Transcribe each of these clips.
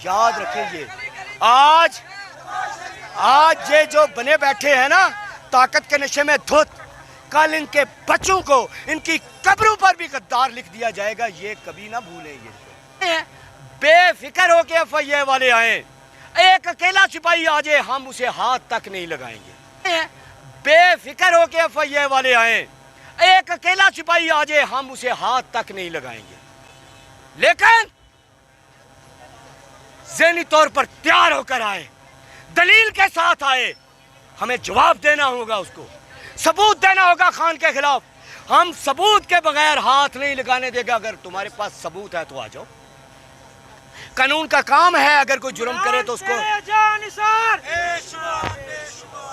याद रखें ये आज ये जो बने बैठे हैं ना ताकत के नशे में धुत, कल इनके बच्चों को इनकी कब्रों पर भी गद्दार लिख दिया जाएगा, ये कभी ना भूलें। ये बेफिक्र हो के एफआईए वाले आए, एक अकेला सिपाही आ जाए हम उसे हाथ तक नहीं लगाएंगे। बेफिक्र हो के एफआईए वाले आए, एक अकेला सिपाही आ जाए हम उसे हाथ तक नहीं लगाएंगे, लेकिन ज़हनी तौर पर तैयार होकर आए, दलील के साथ आए, हमें जवाब देना होगा, उसको सबूत देना होगा खान के खिलाफ। हम सबूत के बगैर हाथ नहीं लगाने देगा। अगर तुम्हारे पास सबूत है तो आ जाओ, कानून का काम है, अगर कोई जुर्म करे तो उसको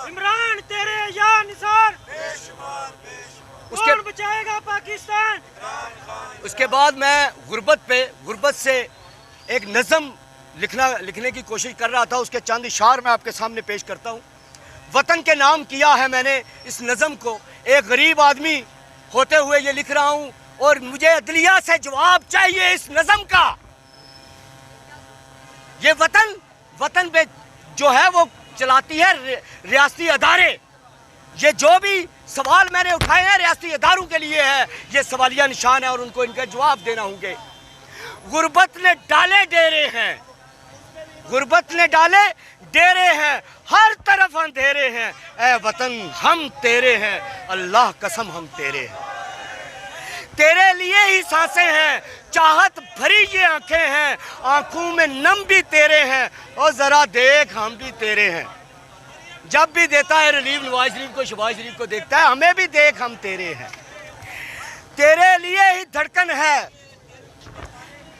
इमरान तेरे या निसार उसके कौन बचाएगा पाकिस्तान। उसके बाद मैं गुर्बत से एक नज़म लिखने की कोशिश कर रहा था, उसके चंद इशार मैं आपके सामने पेश करता हूँ। वतन के नाम किया है मैंने इस नज़म को, एक गरीब आदमी होते हुए ये लिख रहा हूँ और मुझे अदलिया से जवाब चाहिए इस नज़म का। ये वतन पे जो है वो चलाती है रियासती अदारे। ये जो भी सवाल मैंने उठाए हैं रियासती अदारों के लिए है, ये सवालिया निशान है और उनको इनके जवाब देना होंगे। गुर्बत ने डाले डेरे हैं, गुर्बत ने डाले डेरे हैं, हर तरफ अंधेरे हैं, ऐ वतन हम तेरे हैं, अल्लाह कसम हम तेरे हैं। तेरे लिए ही सांसें हैं, चाहत भरी ये आंखें हैं, आंखों में नम भी तेरे हैं, और जरा देख हम भी तेरे हैं। जब भी देता है रिलीफ नवाज शरीफ को, शहबाज शरीफ को देखता है, हमें भी देख हम तेरे हैं। तेरे लिए ही धड़कन है,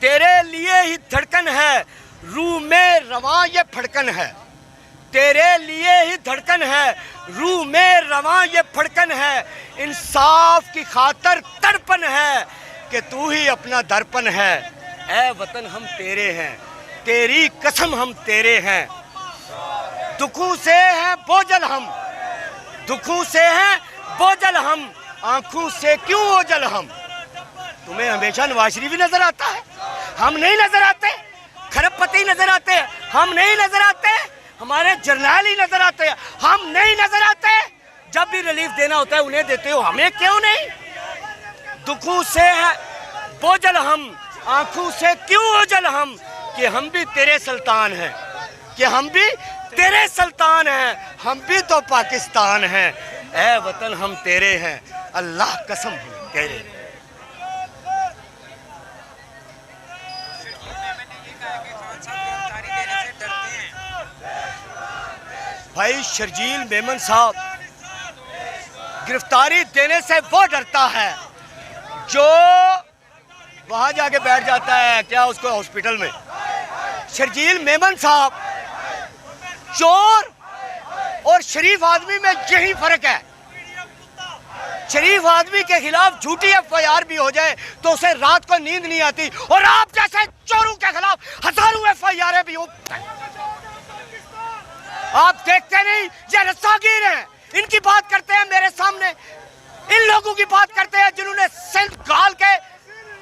तेरे लिए ही धड़कन है, रूह में रवां ये फड़कन है। तेरे लिए ही धड़कन है, रूह में रवां ये फड़कन है, इंसाफ की खातर तड़पन है कि तू ही अपना दर्पण है। ऐ वतन हम तेरे हैं, तेरी कसम हम तेरे हैं। दुखों से हैं बोझल हम, दुखों से हैं बोझल हम, आंखों से क्यों ओझल हम। तुम्हें हमेशा नवाज शरीफ नजर आता है, हम नहीं नजर आते। खरबपति नजर आते, हम नहीं नजर आते। हमारे जर्नैल ही नजर आते हैं, हम नहीं नजर आते। जब भी रिलीफ देना होता है उन्हें देते हो, हमें क्यों नहीं। दुखों से है बोझल हम, आंखों से क्यों ओझल हम, कि हम भी तेरे सुल्तान हैं, कि हम भी तेरे सुल्तान हैं, हम भी तो पाकिस्तान हैं। ऐ वतन हम तेरे हैं, अल्लाह कसम हम तेरे हैं। भाई शर्जील मेमन साहब गिरफ्तारी देने से वो डरता है जो वहां जाके बैठ जाता है, क्या उसको हॉस्पिटल में। शर्जील मेमन साहब, चोर और शरीफ आदमी में यही फर्क है। शरीफ आदमी के खिलाफ झूठी एफआईआर भी हो जाए तो उसे रात को नींद नहीं आती, और आप जैसे चोरों के खिलाफ हजारों एफआईआर भी हो। आप देखते नहीं, ये रस्सागीर हैं, इनकी बात करते हैं मेरे सामने, इन लोगों की बात करते हैं जिन्होंने सिंध गाल के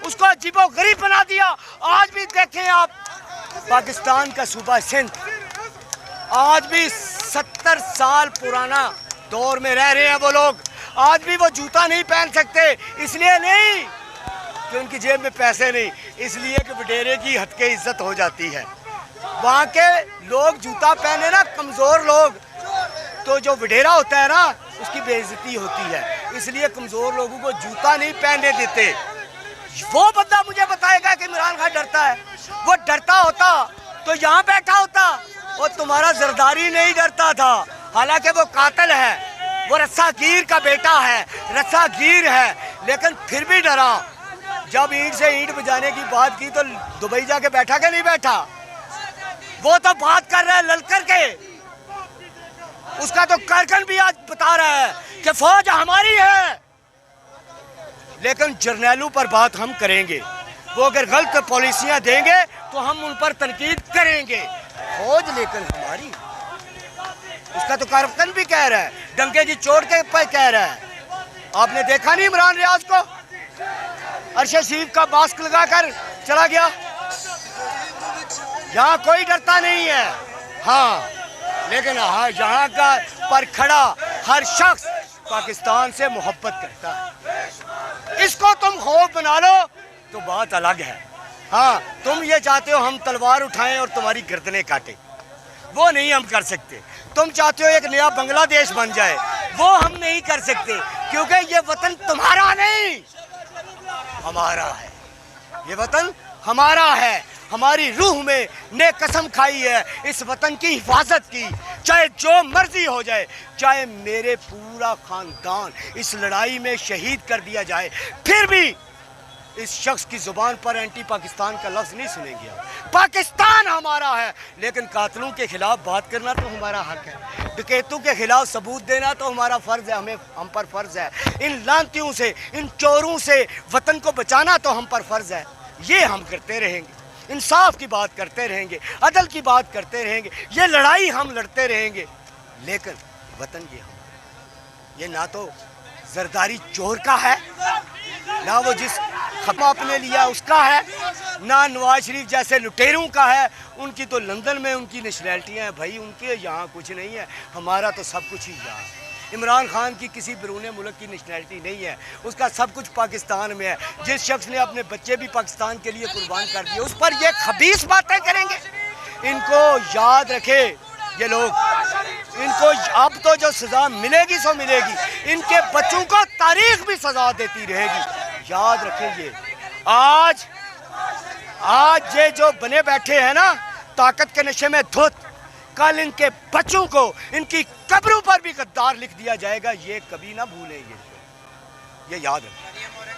उसको अजीबो गरीब बना दिया। आज भी देखें आप, पाकिस्तान का सूबा सिंध आज भी 70 साल पुराना दौर में रह रहे हैं वो लोग। आज भी वो जूता नहीं पहन सकते, इसलिए नहीं कि उनकी जेब में पैसे नहीं, इसलिए कि वडेरे की हद के इज्जत हो जाती है। वहाँ के लोग जूता पहने ना, कमज़ोर लोग, तो जो वडेरा होता है ना उसकी बेइज्जती होती है, इसलिए कमज़ोर लोगों को जूता नहीं पहनने देते। वो बंदा मुझे बताएगा कि इमरान खान डरता है, वो डरता होता तो यहाँ बैठा होता, और तुम्हारा जरदारी नहीं डरता था, हालांकि वो कातिल है, वो रस्सागीर का बेटा है, रस्सागीर है, लेकिन फिर भी डरा। जब ईंट से ईंट बजाने की बात की तो दुबई जाके बैठा कि नहीं बैठा। वो तो बात कर रहा है ललकर के, उसका तो कारकन भी आज बता रहा है कि फौज हमारी है, लेकिन जर्नैलों पर बात हम करेंगे। वो अगर गलत पॉलिसियां देंगे तो हम उन पर तनकीद करेंगे। फौज लेकर हमारी, उसका तो कारकन भी कह रहा है, डंके की चोट के पर कह रहा है। आपने देखा नहीं इमरान रियाज को, अरशद शरीफ का मास्क लगाकर चला गया। यहाँ कोई डरता नहीं है। हाँ, लेकिन यहाँ का पर खड़ा हर शख्स पाकिस्तान से मोहब्बत करता है। इसको तुम खौफ बना लो तो बात अलग है। हाँ, तुम ये चाहते हो हम तलवार उठाएं और तुम्हारी गर्दनें काटें, वो नहीं हम कर सकते। तुम चाहते हो एक नया बांग्लादेश बन जाए, वो हम नहीं कर सकते, क्योंकि ये वतन तुम्हारा नहीं हमारा है। ये वतन हमारा है, हमारी रूह में ने कसम खाई है इस वतन की हिफाजत की, चाहे जो मर्जी हो जाए, चाहे मेरे पूरा खानदान इस लड़ाई में शहीद कर दिया जाए, फिर भी इस शख्स की जुबान पर एंटी पाकिस्तान का लफ्ज़ नहीं सुनेंगे। पाकिस्तान हमारा है, लेकिन कातलों के खिलाफ बात करना तो हमारा हक है, डकैतों के खिलाफ सबूत देना तो हमारा फ़र्ज़ है, हम पर फ़र्ज़ है। इन लानतियों से, इन चोरों से वतन को बचाना तो हम पर फ़र्ज़ है। ये हम करते रहेंगे, इंसाफ की बात करते रहेंगे, अदल की बात करते रहेंगे, ये लड़ाई हम लड़ते रहेंगे, लेकिन वतन ये हमारा, ये ना तो जरदारी चोर का है, ना वो जिस खत्म आपने लिया उसका है, ना नवाज शरीफ जैसे लुटेरों का है। उनकी तो लंदन में उनकी नेशनैलिटियाँ हैं भाई, उनके यहाँ कुछ नहीं है, हमारा तो सब कुछ ही यहाँ है। इमरान खान की किसी बैरून मुल्क की नेशनैलिटी नहीं है, उसका सब कुछ पाकिस्तान में है। जिस शख्स ने अपने बच्चे भी पाकिस्तान के लिए कुर्बान कर दिए, उस पर ये खबीस बातें करेंगे। इनको याद रखे ये लोग, इनको अब तो जो सज़ा मिलेगी सो मिलेगी, इनके बच्चों को तारीख भी सज़ा देती रहेगी। याद रखें ये आज ये जो बने बैठे हैं ना ताकत के नशे में धुत, कल इनके बच्चों को इनकी कब्रों पर भी गद्दार लिख दिया जाएगा। ये कभी ना भूलें, ये याद रखें।